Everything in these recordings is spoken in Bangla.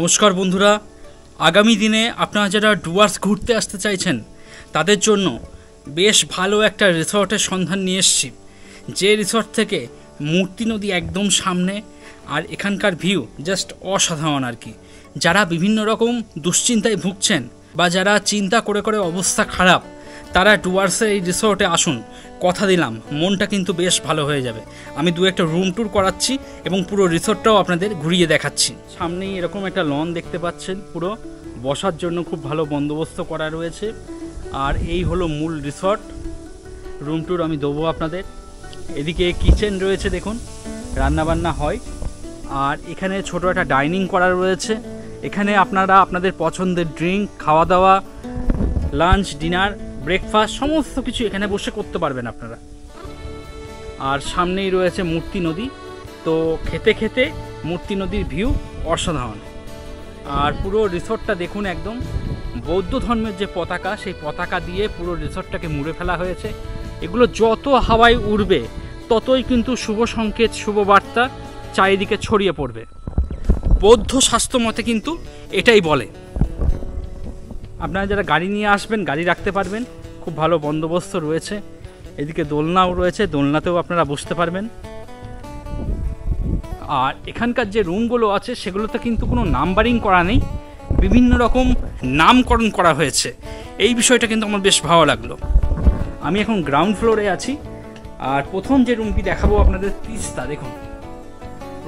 নমস্কার বন্ধুরা, আগামী দিনে আপনারা যারা ডুয়ার্স ঘুরতে আসতে চাইছেন তাদের জন্য বেশ ভালো একটা রিসর্টের সন্ধান নিয়ে এসেছি। যে রিসর্ট থেকে মূর্তি নদী একদম সামনে, আর এখানকার ভিউ জাস্ট অসাধারণ আর কি। যারা বিভিন্ন রকম দুশ্চিন্তায় ভুগছেন বা যারা চিন্তা করে করে অবস্থা খারাপ, তারা ডুয়ার্সের এই রিসর্টে আসুন। কথা দিলাম মনটা কিন্তু বেশ ভালো হয়ে যাবে। আমি দু একটা রুম ট্যুর করাচ্ছি এবং পুরো রিসর্টটাও আপনাদের ঘুরিয়ে দেখাচ্ছি। সামনেই এরকম একটা লন দেখতে পাচ্ছেন, পুরো বসার জন্য খুব ভালো বন্দোবস্ত করা রয়েছে। আর এই হলো মূল রিসর্ট। রুম ট্যুর আমি দেবো আপনাদের। এদিকে কিচেন রয়েছে, দেখুন রান্নাবান্না হয়। আর এখানে ছোট একটা ডাইনিং করা রয়েছে। এখানে আপনারা আপনাদের পছন্দের ড্রিঙ্ক, খাওয়া দাওয়া, লাঞ্চ, ডিনার, ব্রেকফাস্ট সমস্ত কিছু এখানে বসে করতে পারবেন আপনারা। আর সামনেই রয়েছে মূর্তি নদী, তো খেতে খেতে মূর্তি নদীর ভিউ অসাধারণ। আর পুরো রিসর্টটা দেখুন, একদম বৌদ্ধ ধর্মের যে পতাকা, সেই পতাকা দিয়ে পুরো রিসর্টটাকে মুড়ে ফেলা হয়েছে। এগুলো যত হাওয়ায় উড়বে ততই কিন্তু শুভ সংকেত, শুভ বার্তা চারিদিকে ছড়িয়ে পড়বে। বৌদ্ধ শাস্ত্র মতে কিন্তু এটাই বলে। আপনারা যারা গাড়ি নিয়ে আসবেন গাড়ি রাখতে পারবেন, খুব ভালো বন্দোবস্ত রয়েছে। এদিকে দোলনাও রয়েছে, দোলনাতেও আপনারা বসতে পারবেন। আর এখানকার যে রুমগুলো আছে সেগুলোতে কিন্তু কোনো নাম্বারিং করা নেই, বিভিন্ন রকম নামকরণ করা হয়েছে। এই বিষয়টা কিন্তু আমার বেশ ভালো লাগলো। আমি এখন গ্রাউন্ড ফ্লোরে আছি। আর প্রথম যে রুমটি দেখাবো আপনাদের, তিস্তা। দেখুন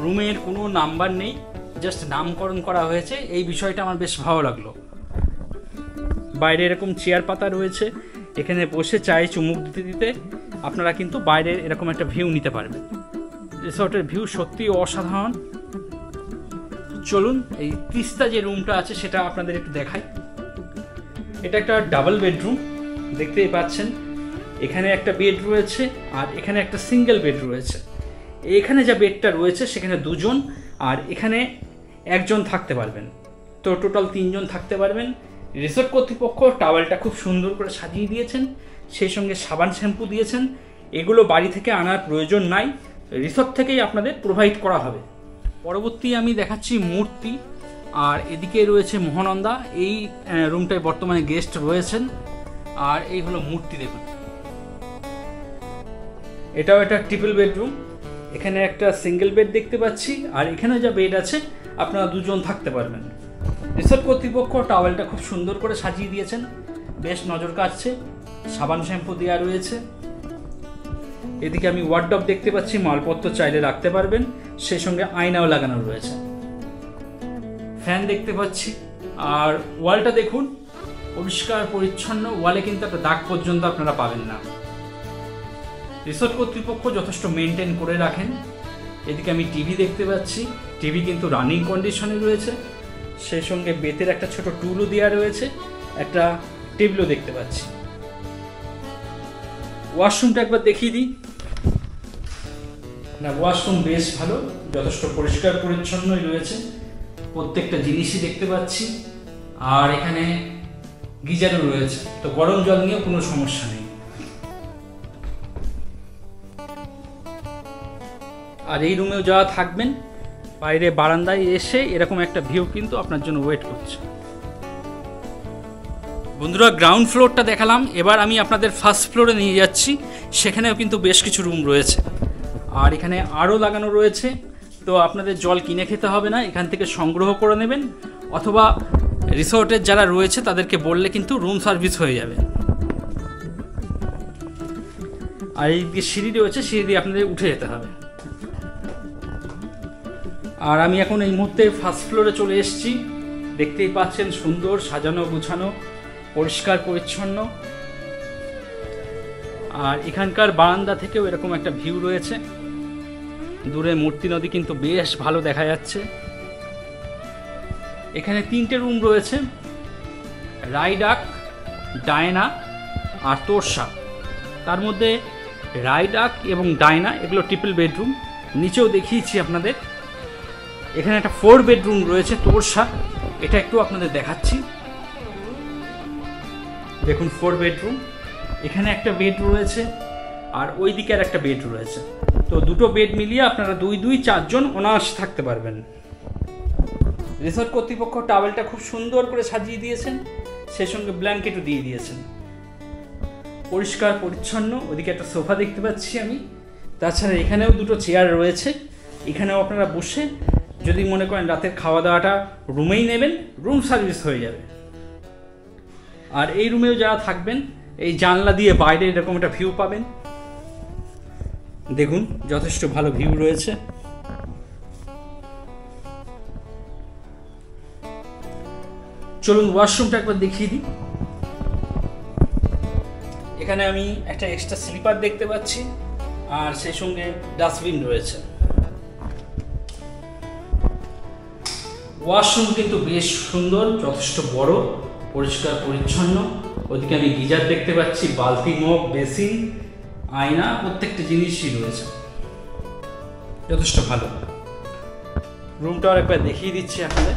রুমের কোনো নাম্বার নেই, জাস্ট নামকরণ করা হয়েছে। এই বিষয়টা আমার বেশ ভালো লাগলো। বাইরে এরকম চেয়ার পাতা রয়েছে, এখানে বসে চায়ে চুমুক দিতে দিতে আপনারা কিন্তু বাইরের এরকম একটা ভিউ নিতে পারবেন। রিসর্টের ভিউ সত্যি অসাধারণ। চলুন এই তিস্তা যে রুমটা আছে সেটা আপনাদের একটু দেখাই। এটা একটা ডাবল বেডরুম, দেখতেই পাচ্ছেন। এখানে একটা বেড রয়েছে আর এখানে একটা সিঙ্গেল বেড রয়েছে। এখানে যে বেডটা রয়েছে সেখানে দুজন, আর এখানে একজন থাকতে পারবেন। তো টোটাল তিনজন থাকতে পারবেন। রিসর্ট কর্তৃপক্ষ টাওয়েলটা খুব সুন্দর করে সাজিয়ে দিয়েছেন, সেই সঙ্গে সাবান শ্যাম্পু দিয়েছেন। এগুলো বাড়ি থেকে আনার প্রয়োজন নাই, রিসর্ট থেকেই আপনাদের প্রোভাইড করা হবে। পরবর্তী আমি দেখাচ্ছি মূর্তি। আর এদিকে রয়েছে মহানন্দা। এই রুমটায় বর্তমানে গেস্ট রয়েছেন। আর এই হলো মূর্তি, দেখুন এটাও একটা ট্রিপল বেডরুম। এখানে একটা সিঙ্গেল বেড দেখতে পাচ্ছি, আর এখানে যা বেড আছে আপনারা দুজন থাকতে পারবেন। রিসর্ট কর্তৃপক্ষ টাওয়েলটা খুব সুন্দর করে সাজিয়ে দিয়েছেন, বেশ নজর কাটছে। সাবান শ্যাম্পু দেওয়া রয়েছে। এদিকে আমি ওয়ার্ডরোব দেখতে পাচ্ছি, মালপত্র চাইলে রাখতে পারবেন। সেই সঙ্গে আয়নাও লাগানো রয়েছে। ফ্যান দেখতে পাচ্ছি। আর ওয়ালটা দেখুন পরিষ্কার পরিচ্ছন্ন, ওয়ালে কিন্তু একটা দাগ পর্যন্ত আপনারা পাবেন না। রিসর্ট কর্তৃপক্ষ যথেষ্ট মেনটেন করে রাখেন। এদিকে আমি টিভি দেখতে পাচ্ছি, টিভি কিন্তু রানিং কন্ডিশনে রয়েছে। সেই সঙ্গে বেতের একটা ছোট টুলও দেওয়া রয়েছে, একটা টেবিলও দেখতে পাচ্ছি। ওয়াশরুমটা একবার দেখিয়ে দিই। না, ওয়াশরুম বেশ ভালো, যথেষ্ট পরিষ্কার পরিচ্ছন্নই রয়েছে। প্রত্যেকটা জিনিসই দেখতে পাচ্ছি। আর এখানে গিজারও রয়েছে, তো গরম জল নিয়েও কোনো সমস্যা নেই। আর এই রুমেও যারা থাকবেন, বাইরে বারান্দায় এসে এরকম একটা ভিউ কিন্তু আপনার জন্য ওয়েট করছে। বন্ধুরা, গ্রাউন্ড ফ্লোরটা দেখালাম, এবার আমি আপনাদের ফার্স্ট ফ্লোরে নিয়ে যাচ্ছি। সেখানেও কিন্তু বেশ কিছু রুম রয়েছে। আর এখানে আরও লাগানো রয়েছে, তো আপনাদের জল কিনে খেতে হবে না, এখান থেকে সংগ্রহ করে নেবেন। অথবা রিসর্টের যারা রয়েছে তাদেরকে বললে কিন্তু রুম সার্ভিস হয়ে যাবে। আর এই দিকে সিঁড়ি রয়েছে, সিঁড়ি দিয়ে আপনাদের উঠে যেতে হবে। আর আমি এখন এই মুহূর্তে ফার্স্ট ফ্লোরে চলে এসেছি। দেখতেই পাচ্ছেন সুন্দর সাজানো গুছানো, পরিষ্কার পরিচ্ছন্ন। আর এখানকার বারান্দা থেকেও এরকম একটা ভিউ রয়েছে। দূরে মূর্তি নদী কিন্তু বেশ ভালো দেখা যাচ্ছে। এখানে তিনটে রুম রয়েছে, রাইডাক, ডায়না আর তোরসা। তার মধ্যে রাইডাক এবং ডায়না এগুলো ট্রিপল বেডরুম। নিচেও দেখিয়েছি আপনাদের। এখানে একটা 4 বেডরুম রয়েছে তোরসা, এটা একটু আপনাদের দেখাচ্ছি। দেখুন 4 বেডরুম। এখানে একটা বেড রয়েছে আর ওই দিকে আর একটা বেড রয়েছে। তো দুটো বেড মিলিয়ে আপনারা 2-2 4 জন অনায়াসে থাকতে পারবেন। রিসর্ট কর্তৃপক্ষ টাওয়েলটা খুব সুন্দর করে সাজিয়ে দিয়েছেন, সেই সঙ্গে ব্ল্যাঙ্কেটও দিয়ে দিয়েছেন। পরিষ্কার পরিচ্ছন্ন। ওদিকে একটা সোফা দেখতে পাচ্ছি আমি। তাছাড়া এখানেও দুটো চেয়ার রয়েছে, এখানেও আপনারা বসে যদি মনে করেন রাতের খাওয়া দাওয়াটা রুমেই নেবেন, রুম সার্ভিস হয়ে যাবে। আর এই রুমেও যারা থাকবেন, এই জানলা দিয়ে বাইরে এরকম একটা ভিউ পাবেন। দেখুন যথেষ্ট ভালো ভিউ রয়েছে। চলুন ওয়াশরুমটা একবার দেখিয়ে দিই। এখানে আমি একটা এক্সট্রা স্লিপার দেখতে পাচ্ছি, আর সেই সঙ্গে ডাস্টবিন রয়েছে। ওয়াশরুম কিন্তু বেশ সুন্দর, যথেষ্ট বড়, পরিষ্কার পরিচ্ছন্ন। ওদিকে আমি গিজার দেখতে পাচ্ছি, বালতি, মগ, বেসিন, আয়না, প্রত্যেকটা জিনিসই রয়েছে, যথেষ্ট ভালো। রুমটা আর একবার দেখিয়ে দিচ্ছি আপনাদের।